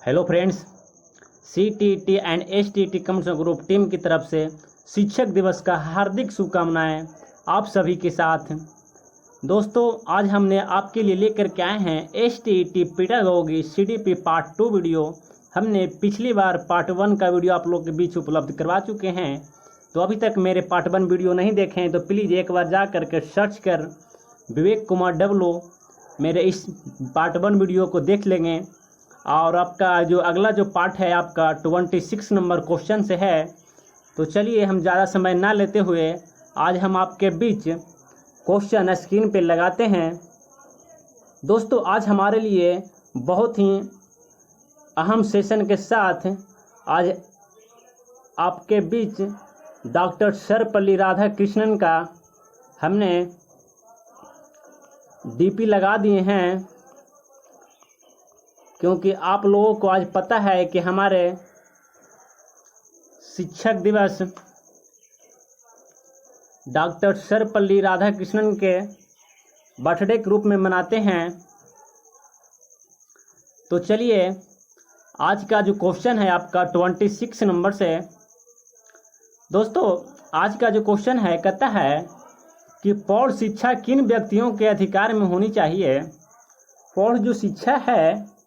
Hello friends, CTT and STT communication group team की तरफ से शिक्षक दिवस का हार्दिक शुभकामनाएं आप सभी के साथ। दोस्तों, आज हमने आपके लिए लेकर के आए हैं STT pedagogy CDP part 2 video. हमने पिछली बार पार्ट 1 का वीडियो आप लोग के बीच उपलब्ध करवा चुके हैं। तो अभी तक मेरे पार्ट 1 वीडियो नहीं देखे हैं तो प्लीज़ एक बार जा करके सर्च कर विवेक कुमार डब्लो मेरे इस पार्ट 1 वीडियो को देख लेंगे। और आपका जो अगला जो पार्ट है आपका 26 नंबर क्वेश्चन से है। तो चलिए हम ज़्यादा समय ना लेते हुए आज हम आपके बीच क्वेश्चन स्क्रीन पे लगाते हैं। दोस्तों, आज हमारे लिए बहुत ही अहम सेशन के साथ आज आपके बीच डॉक्टर सर्वपल्ली राधाकृष्णन का हमने डीपी लगा दिए हैं, क्योंकि आप लोगों को आज पता है कि हमारे शिक्षक दिवस डॉक्टर सर्वपल्ली राधाकृष्णन के बर्थडे के रूप में मनाते हैं। तो चलिए आज का जो क्वेश्चन है आपका 26 नंबर से। दोस्तों, आज का जो क्वेश्चन है कहता है कि प्रौढ़ शिक्षा किन व्यक्तियों के अधिकार में होनी चाहिए। प्रौढ़ जो शिक्षा है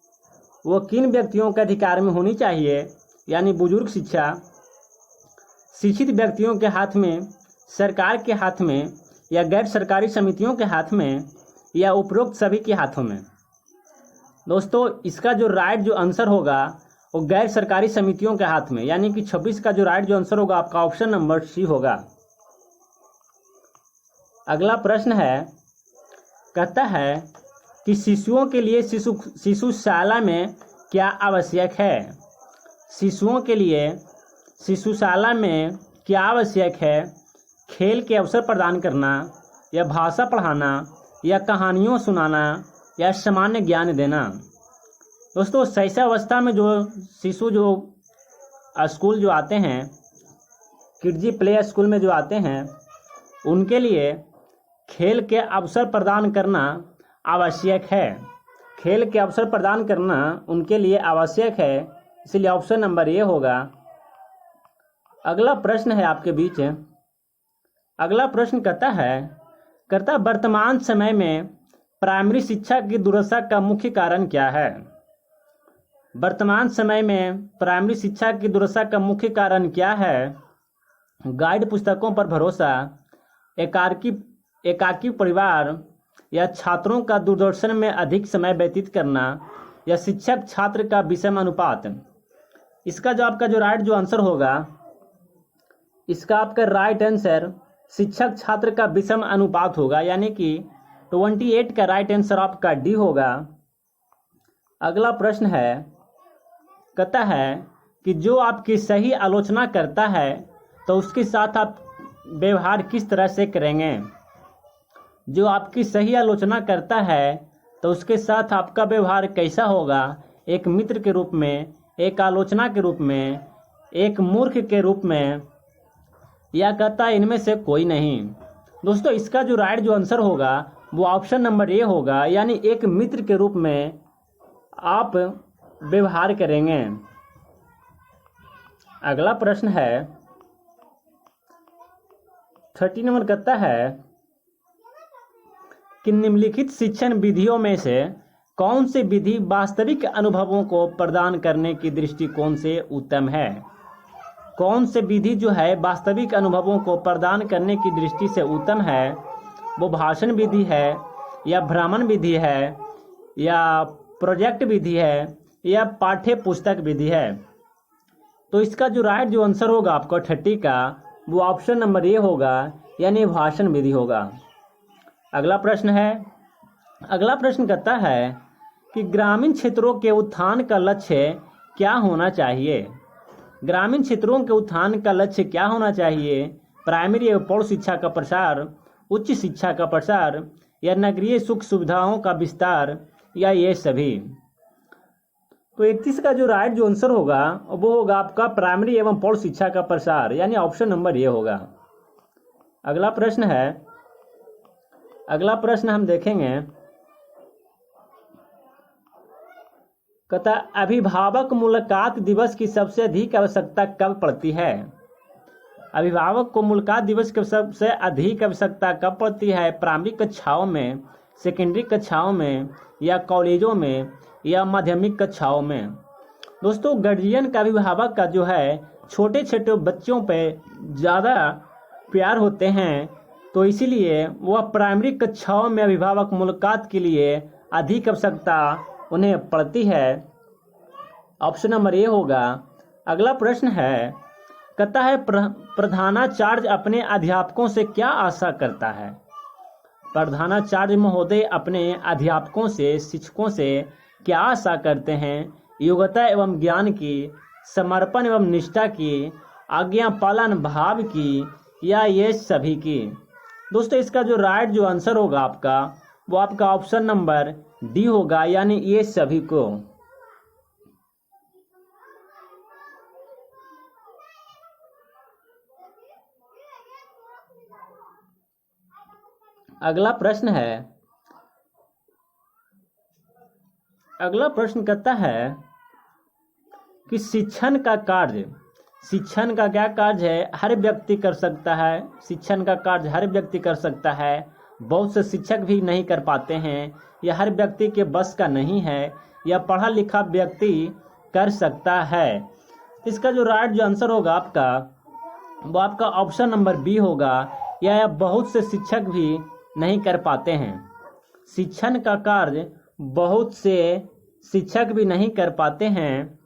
वो किन व्यक्तियों के अधिकार में होनी चाहिए, यानी बुजुर्ग शिक्षा शिक्षित व्यक्तियों के हाथ में, सरकार के हाथ में, या गैर सरकारी समितियों के हाथ में, या उपरोक्त सभी के हाथों में। दोस्तों, इसका जो राइट जो आंसर होगा वो गैर सरकारी समितियों के हाथ में, यानी कि 26 का जो राइट जो आंसर होगा आपका ऑप्शन नंबर सी होगा। अगला प्रश्न है, कहता है कि शिशुओं के लिए शिशुशाला में क्या आवश्यक है। शिशुओं के लिए शिशुशाला में क्या आवश्यक है। खेल के अवसर प्रदान करना, या भाषा पढ़ाना, या कहानियों सुनाना, या सामान्य ज्ञान देना। दोस्तों, शैशवावस्था में जो शिशु जो स्कूल जो आते हैं, किडजी प्ले स्कूल में जो आते हैं, उनके लिए खेल के अवसर प्रदान करना आवश्यक है। खेल के अवसर प्रदान करना उनके लिए आवश्यक है, इसलिए ऑप्शन नंबर ए होगा। अगला प्रश्न है आपके बीच। अगला प्रश्न कहता वर्तमान समय में प्राइमरी शिक्षा की दुर्दशा का मुख्य कारण क्या है। वर्तमान समय में प्राइमरी शिक्षा की दुर्दशा का मुख्य कारण क्या है। गाइड पुस्तकों पर भरोसा, एकाकी परिवार, या छात्रों का दूरदर्शन में अधिक समय व्यतीत करना, या शिक्षक छात्र का विषम अनुपात। इसका जो आपका जो राइट जो आंसर होगा, इसका आपका राइट आंसर शिक्षक छात्र का विषम अनुपात होगा, यानी कि 28 का राइट आंसर आपका डी होगा। अगला प्रश्न है, कहता है कि जो आपकी सही आलोचना करता है तो उसके साथ आप व्यवहार किस तरह से करेंगे। जो आपकी सही आलोचना करता है तो उसके साथ आपका व्यवहार कैसा होगा। एक मित्र के रूप में, एक आलोचना के रूप में, एक मूर्ख के रूप में, या कहता है इनमें से कोई नहीं। दोस्तों, इसका जो राइट जो आंसर होगा वो ऑप्शन नंबर ए होगा, यानी एक मित्र के रूप में आप व्यवहार करेंगे। अगला प्रश्न है 30 नंबर, कहता है कि निम्नलिखित शिक्षण विधियों में से कौन सी विधि वास्तविक अनुभवों को प्रदान करने की दृष्टिकोण से उत्तम है। कौन सी विधि जो है वास्तविक अनुभवों को प्रदान करने की दृष्टि से उत्तम है। वो भाषण विधि है, या भ्रमण विधि है, या प्रोजेक्ट विधि है, या पाठ्य पुस्तक विधि है। तो इसका जो राइट जो आंसर होगा आपका 30 का, वो ऑप्शन नंबर ए होगा, यानी भाषण विधि होगा। अगला प्रश्न कहता है कि ग्रामीण क्षेत्रों के उत्थान का लक्ष्य क्या होना चाहिए। ग्रामीण क्षेत्रों के उत्थान का लक्ष्य क्या होना चाहिए। प्राइमरी एवं प्रौढ़ शिक्षा का प्रसार, उच्च शिक्षा का प्रसार, या नगरीय सुख सुविधाओं का विस्तार, या ये सभी। तो 31 का जो राइट जो आंसर होगा वो होगा आपका प्राइमरी एवं प्रौढ़ शिक्षा का प्रसार, यानी ऑप्शन नंबर ए होगा। अगला प्रश्न हम देखेंगे, कहता अभिभावक मुलाकात दिवस की सबसे अधिक आवश्यकता कब पड़ती है? अभिभावक को मुलाकात दिवस की सबसे अधिक आवश्यकता कब पड़ती है? प्राइमरी कक्षाओं में, सेकेंडरी कक्षाओं में, या कॉलेजों में, या माध्यमिक कक्षाओं में? दोस्तों, गार्जियन का अभिभावक का जो है छोटे छोटे बच्चों पे ज़्यादा प्यार होते हैं, तो इसीलिए वह प्राइमरी कक्षाओं में अभिभावक मुलाकात के लिए अधिक आवश्यकता उन्हें पड़ती है। ऑप्शन नंबर ए होगा। अगला प्रश्न है, कहता है प्रधानाचार्य अपने अध्यापकों से क्या आशा करता है? प्रधानाचार्य महोदय अपने अध्यापकों से, शिक्षकों से क्या आशा करते हैं? योग्यता एवं ज्ञान की, समर्पण एवं निष्ठा की, आज्ञा पालन भाव की, या ये सभी की? दोस्तों, इसका जो राइट जो आंसर होगा आपका, वो आपका ऑप्शन नंबर डी होगा, यानी ये सभी को। अगला प्रश्न है, अगला प्रश्न कहता है कि शिक्षण का कार्य, शिक्षण का क्या कार्य है? हर व्यक्ति कर सकता है। शिक्षण का कार्य हर व्यक्ति कर सकता है। बहुत से शिक्षक भी नहीं कर पाते हैं। यह हर व्यक्ति के बस का नहीं है। यह पढ़ा लिखा व्यक्ति कर सकता है। इसका जो राइट जो आंसर होगा आपका, वो आपका ऑप्शन नंबर बी होगा। यह बहुत से शिक्षक भी नहीं कर पाते हैं। शिक्षण का कार्य बहुत से शिक्षक भी नहीं कर पाते हैं,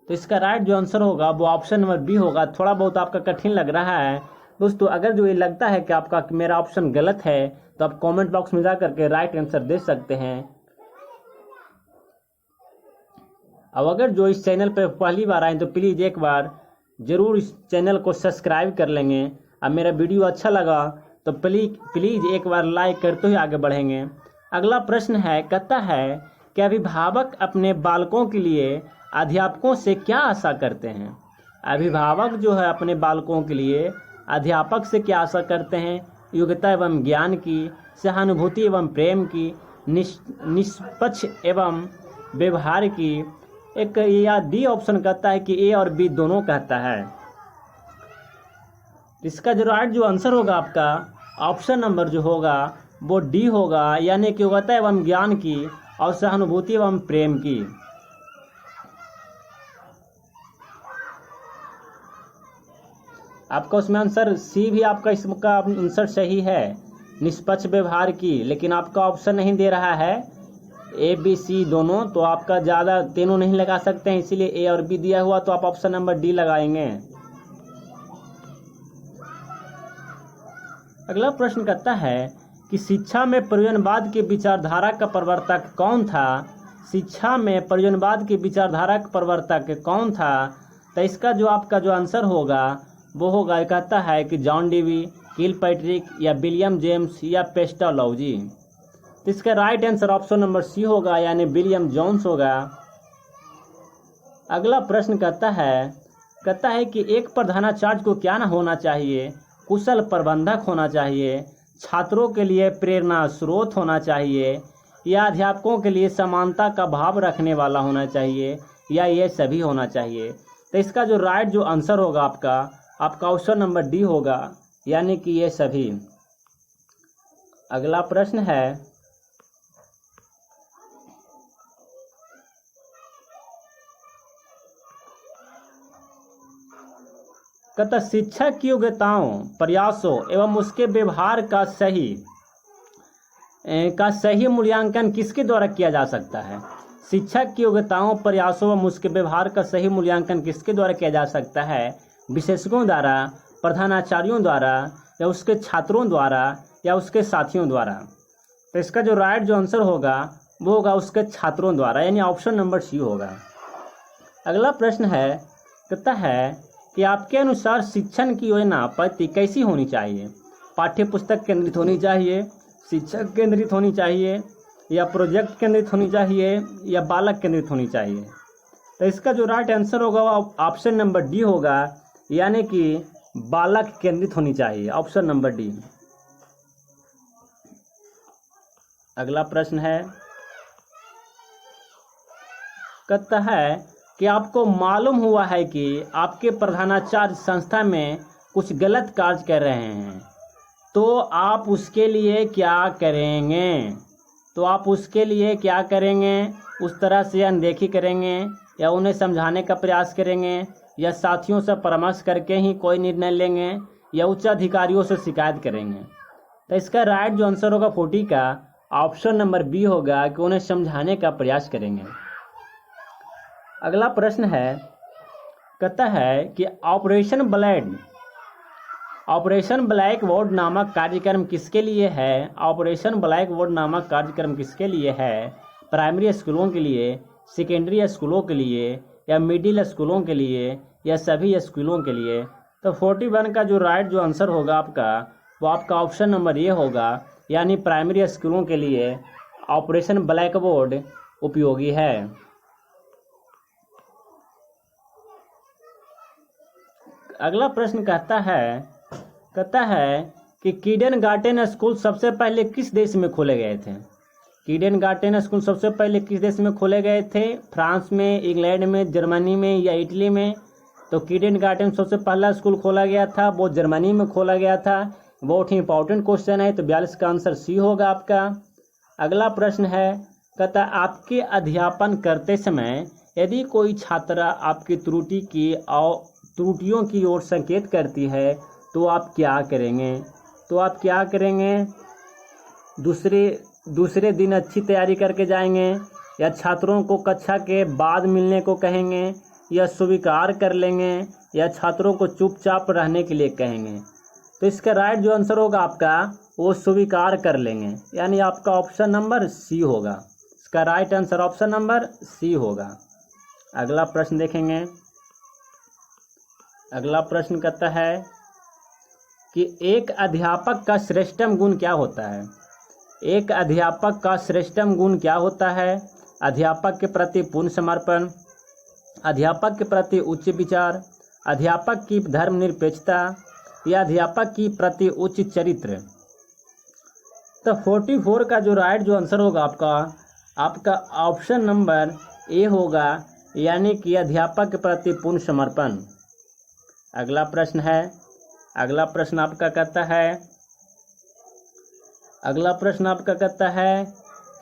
तो इसका राइट जो आंसर होगा वो ऑप्शन नंबर बी होगा। थोड़ा बहुत आपका कठिन लग रहा है दोस्तों। अगर जो ये लगता है कि आपका मेरा ऑप्शन गलत है, तो आप कमेंट बॉक्स में जा करके राइट आंसर दे सकते हैं। अब अगर जो इस चैनल पर पहली बार आए तो प्लीज़ एक बार जरूर इस चैनल को सब्सक्राइब कर लेंगे। अब मेरा वीडियो अच्छा लगा तो प्लीज़ एक बार लाइक करते हुए आगे बढ़ेंगे। अगला प्रश्न है, कहता है कि अभिभावक अपने बालकों के लिए अध्यापकों से क्या आशा करते हैं? अभिभावक जो है अपने बालकों के लिए अध्यापक से क्या आशा करते हैं? योग्यता एवं ज्ञान की, सहानुभूति एवं प्रेम की, निष्पक्ष एवं व्यवहार की। एक या डी ऑप्शन कहता है कि ए और बी दोनों कहता है। इसका जो राइट जो आंसर होगा आपका, ऑप्शन नंबर जो होगा वो डी होगा, यानी कि योग्यता एवं ज्ञान की और सहानुभूति एवं प्रेम की। आपका उसमें आंसर सी भी आपका इसका आंसर सही है, निष्पक्ष व्यवहार की, लेकिन आपका ऑप्शन नहीं दे रहा है ए बी सी दोनों, तो आपका ज़्यादा तीनों नहीं लगा सकते हैं, इसीलिए ए और बी दिया हुआ, तो आप ऑप्शन नंबर डी लगाएंगे। अगला प्रश्न कहता है कि शिक्षा में प्रयोजनवाद की विचारधारा का प्रवर्तक कौन था? शिक्षा में प्रयोजनवाद की विचारधारा का प्रवर्तक कौन था? तो इसका जो आपका जो आंसर होगा वो होगा, कहता है कि जॉन डेवी, किलपैट्रिक, या विलियम जेम्स, या पेस्टालॉजी। तो इसका right answer option number C होगा, यानी विलियम जोन्स होगा। अगला प्रश्न कहता है कि एक प्रधानाचार्य को क्या ना होना चाहिए? कुशल प्रबंधक होना चाहिए, छात्रों के लिए प्रेरणा स्रोत होना चाहिए, या अध्यापकों के लिए समानता का भाव रखने वाला होना चाहिए, या ये सभी होना चाहिए। तो इसका जो राइट जो आंसर होगा आपका ऑप्शन नंबर डी होगा, यानी कि ये सभी। अगला प्रश्न है, कहता शिक्षक की योग्यताओं, प्रयासों एवं उसके व्यवहार का सही मूल्यांकन किसके द्वारा किया जा सकता है? शिक्षक की योग्यताओं, प्रयासों एवं उसके व्यवहार का सही मूल्यांकन किसके द्वारा किया जा सकता है? विशेषज्ञों द्वारा, प्रधानाचार्यों द्वारा, या उसके छात्रों द्वारा, या उसके साथियों द्वारा। तो इसका जो राइट जो आंसर होगा वो होगा उसके छात्रों द्वारा, यानी ऑप्शन नंबर सी होगा। अगला प्रश्न है, कहता है कि आपके अनुसार शिक्षण की योजना पद्धति कैसी होनी चाहिए? पाठ्य पुस्तक केंद्रित होनी चाहिए, शिक्षक केंद्रित होनी चाहिए, या प्रोजेक्ट केंद्रित होनी चाहिए, या बालक केंद्रित होनी चाहिए? तो इसका जो राइट आंसर होगा वो ऑप्शन नंबर डी होगा, यानी कि बालक केंद्रित होनी चाहिए, ऑप्शन नंबर डी। अगला प्रश्न है, कहता है कि आपको मालूम हुआ है कि आपके प्रधानाचार्य संस्था में कुछ गलत कार्य कर रहे हैं, तो आप उसके लिए क्या करेंगे? तो आप उसके लिए क्या करेंगे? उस तरह से अनदेखी करेंगे या उन्हें समझाने का प्रयास करेंगे या साथियों से परामर्श करके ही कोई निर्णय लेंगे या उच्च अधिकारियों से शिकायत करेंगे? तो इसका राइट जो आंसर होगा 40 का ऑप्शन नंबर बी होगा कि उन्हें समझाने का प्रयास करेंगे। अगला प्रश्न है, कहता है कि ऑपरेशन ब्लैक बोर्ड नामक कार्यक्रम किसके लिए है? ऑपरेशन ब्लैक बोर्ड नामक कार्यक्रम किसके लिए है? प्राइमरी स्कूलों के लिए, सेकेंडरी स्कूलों के लिए या मिडिल स्कूलों के लिए या सभी स्कूलों के लिए? तो 41 का जो राइट जो आंसर होगा आपका वो आपका ऑप्शन नंबर ए होगा, यानी प्राइमरी स्कूलों के लिए ऑपरेशन ब्लैक बोर्ड उपयोगी है। अगला प्रश्न कहता है कि किंडरगार्टन स्कूल सबसे पहले किस देश में खोले गए थे? किंडरगार्टन स्कूल सबसे पहले किस देश में खोले गए थे? फ्रांस में, इंग्लैंड में, जर्मनी में या इटली में? तो किंडरगार्टन सबसे पहला स्कूल खोला गया था वो जर्मनी में खोला गया था। बहुत ही इंपॉर्टेंट क्वेश्चन है, तो 42 का आंसर सी होगा आपका। अगला प्रश्न है, कहता आपके अध्यापन करते समय यदि कोई छात्रा आपकी त्रुटियों की ओर संकेत करती है तो आप क्या करेंगे? तो आप क्या करेंगे? दूसरे दिन अच्छी तैयारी करके जाएंगे या छात्रों को कक्षा के बाद मिलने को कहेंगे या स्वीकार कर लेंगे या छात्रों को चुपचाप रहने के लिए कहेंगे? तो इसका राइट जो आंसर होगा आपका वो स्वीकार कर लेंगे, यानी आपका ऑप्शन नंबर सी होगा। इसका right answer option number C होगा। अगला प्रश्न देखेंगे। अगला प्रश्न कहता है कि एक अध्यापक का श्रेष्ठतम गुण क्या होता है? एक अध्यापक का श्रेष्ठतम गुण क्या होता है? अध्यापक के प्रति पूर्ण समर्पण, अध्यापक के प्रति उच्च विचार, अध्यापक की धर्मनिरपेक्षता या अध्यापक की प्रति उच्च चरित्र? तो 44 का जो राइट जो आंसर होगा आपका ऑप्शन नंबर ए होगा, यानी कि अध्यापक के प्रति पूर्ण समर्पण। अगला प्रश्न आपका कहता है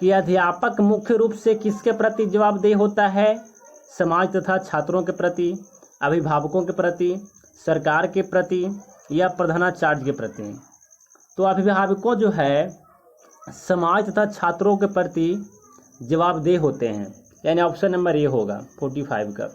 कि अध्यापक मुख्य रूप से किसके प्रति जवाबदेह होता है? समाज तथा छात्रों के प्रति, अभिभावकों के प्रति, सरकार के प्रति या प्रधानाचार्य के प्रति? तो अभिभावकों जो है समाज तथा छात्रों के प्रति जवाबदेह होते हैं, यानी ऑप्शन नंबर ए होगा 45 का।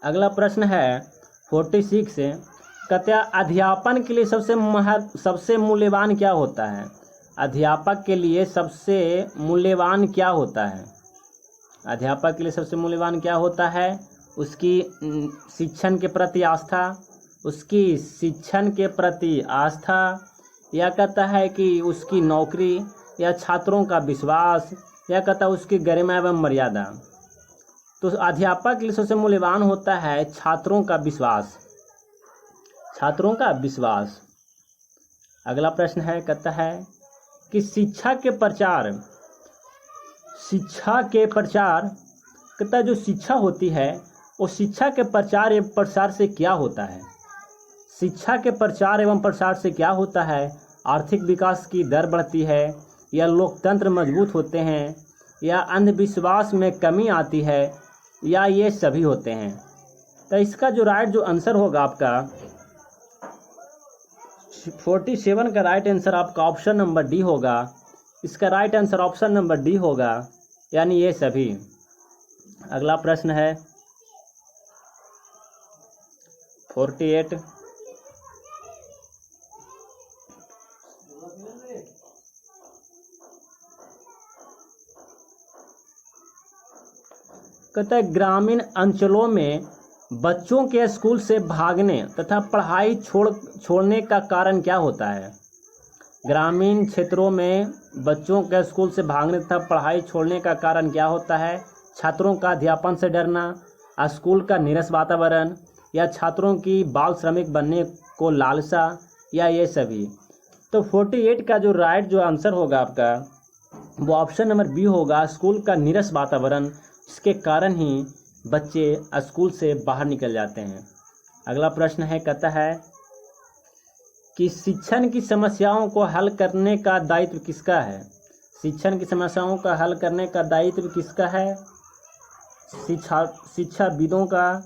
अगला प्रश्न है 46 से, कहते हैं अध्यापन के लिए सबसे मूल्यवान क्या होता है? अध्यापक के लिए सबसे मूल्यवान क्या होता है? अध्यापक के लिए सबसे मूल्यवान क्या होता है? उसकी शिक्षण के प्रति आस्था, या कहता है कि उसकी नौकरी या छात्रों का विश्वास, या कहता है उसकी गरिमा एवं मर्यादा? तो अध्यापक के लिए सबसे मूल्यवान होता है छात्रों का विश्वास। अगला प्रश्न है, कहता है कि शिक्षा के प्रचार, कहता जो शिक्षा होती है वो शिक्षा के प्रचार एवं प्रसार से क्या होता है? शिक्षा के प्रचार एवं प्रसार से क्या होता है? आर्थिक विकास की दर बढ़ती है या लोकतंत्र मजबूत होते हैं या अंधविश्वास में कमी आती है या ये सभी होते हैं? तो इसका जो राइट जो आंसर होगा आपका 47 का राइट आंसर आपका ऑप्शन नंबर डी होगा। इसका right answer option number D होगा, यानी ये सभी। अगला प्रश्न है 48, कहता है ग्रामीण अंचलों में बच्चों के स्कूल से भागने तथा पढ़ाई छोड़ने का कारण क्या होता है? ग्रामीण क्षेत्रों में बच्चों के स्कूल से भागने तथा पढ़ाई छोड़ने का कारण क्या होता है? छात्रों का अध्यापन से डरना, स्कूल का नीरस वातावरण, या छात्रों की बाल श्रमिक बनने को लालसा, या ये सभी। तो 48 का जो राइट जो आंसर होगा आपका वो ऑप्शन नंबर बी होगा, स्कूल का नीरस वातावरण। इसके कारण ही बच्चे स्कूल से बाहर निकल जाते हैं। अगला प्रश्न है, कहता है कि शिक्षण की समस्याओं को हल करने का दायित्व किसका है? शिक्षण की समस्याओं का हल करने का दायित्व किसका है? शिक्षाविदों का,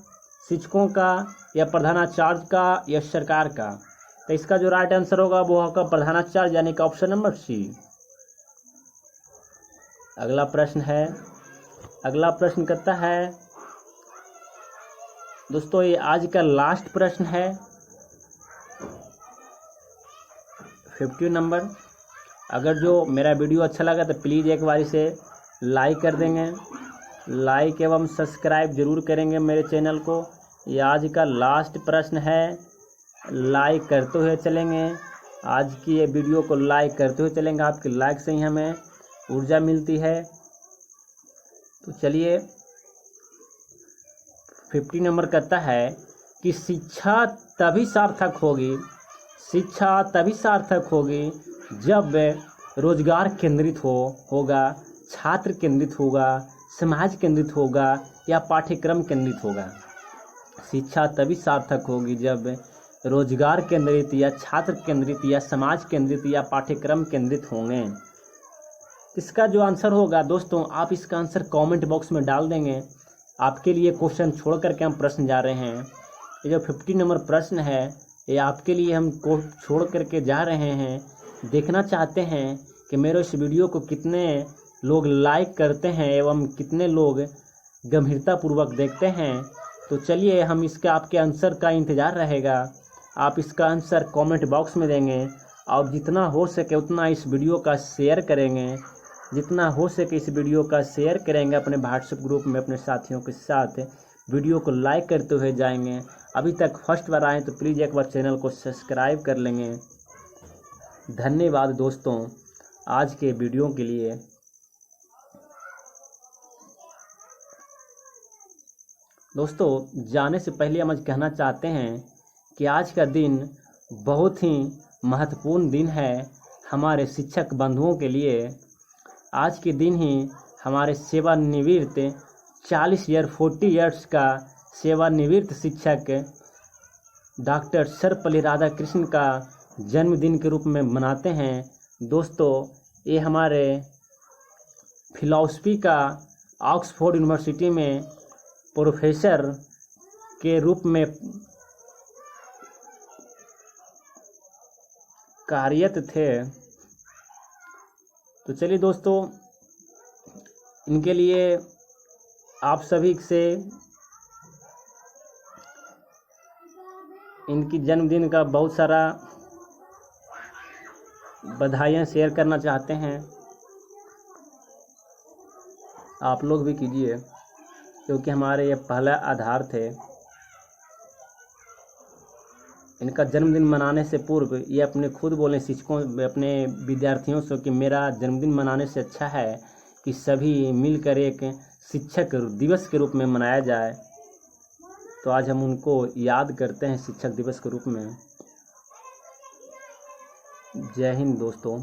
शिक्षकों का, या प्रधानाचार्य का, या सरकार का? तो इसका जो राइट आंसर होगा वो होगा प्रधानाचार्य, यानी कि ऑप्शन नंबर सी। अगला प्रश्न है, अगला प्रश्न कहता है दोस्तों, ये आज का लास्ट प्रश्न है 50 नंबर। अगर जो मेरा वीडियो अच्छा लगा तो प्लीज़ एक बार इसे लाइक कर देंगे, लाइक एवं सब्सक्राइब जरूर करेंगे मेरे चैनल को। ये आज का लास्ट प्रश्न है, लाइक करते हुए चलेंगे। आज की ये वीडियो को लाइक करते हुए चलेंगे, आपके लाइक से ही हमें ऊर्जा मिलती है। तो चलिए, 50 नंबर कहता है कि शिक्षा तभी सार्थक होगी, शिक्षा तभी सार्थक होगी जब रोजगार केंद्रित होगा, छात्र केंद्रित होगा, समाज केंद्रित होगा, या पाठ्यक्रम केंद्रित होगा। शिक्षा तभी सार्थक होगी जब रोजगार केंद्रित, या छात्र केंद्रित, या समाज केंद्रित, या पाठ्यक्रम केंद्रित होंगे। इसका जो आंसर होगा दोस्तों, आप इसका आंसर कमेंट बॉक्स में डाल देंगे। आपके लिए क्वेश्चन छोड़ करके हम प्रश्न जा रहे हैं। ये जो 50 नंबर प्रश्न है ये आपके लिए हम को छोड़ करके जा रहे हैं। देखना चाहते हैं कि मेरे इस वीडियो को कितने लोग लाइक करते हैं एवं कितने लोग गंभीरतापूर्वक देखते हैं। तो चलिए, हम इसका आपके आंसर का इंतज़ार रहेगा। आप इसका आंसर कमेंट बॉक्स में देंगे और जितना हो सके उतना इस वीडियो का शेयर करेंगे, जितना हो सके इस वीडियो का शेयर करेंगे अपने व्हाट्सएप ग्रुप में अपने साथियों के साथ। वीडियो को लाइक करते हुए जाएंगे। अभी तक फर्स्ट बार आए तो प्लीज़ एक बार चैनल को सब्सक्राइब कर लेंगे। धन्यवाद दोस्तों आज के वीडियो के लिए। दोस्तों, जाने से पहले हम आज कहना चाहते हैं कि आज का दिन बहुत ही महत्वपूर्ण दिन है हमारे शिक्षक बंधुओं के लिए। आज के दिन ही हमारे सेवानिवृत्त 40 ईयर्स का सेवानिवृत्त शिक्षक डॉक्टर सर्वपल्ली राधाकृष्णन का जन्मदिन के रूप में मनाते हैं। दोस्तों, ये हमारे फिलॉसफी का ऑक्सफोर्ड यूनिवर्सिटी में प्रोफेसर के रूप में कार्यरत थे। तो चलिए दोस्तों, इनके लिए आप सभी से इनकी जन्मदिन का बहुत सारा बधाइयाँ शेयर करना चाहते हैं। आप लोग भी कीजिए क्योंकि हमारे ये पहला आधार थे। इनका जन्मदिन मनाने से पूर्व ये अपने खुद बोले शिक्षकों अपने विद्यार्थियों से कि मेरा जन्मदिन मनाने से अच्छा है कि सभी मिलकर एक शिक्षक दिवस के रूप में मनाया जाए। तो आज हम उनको याद करते हैं शिक्षक दिवस के रूप में। जय हिंद दोस्तों।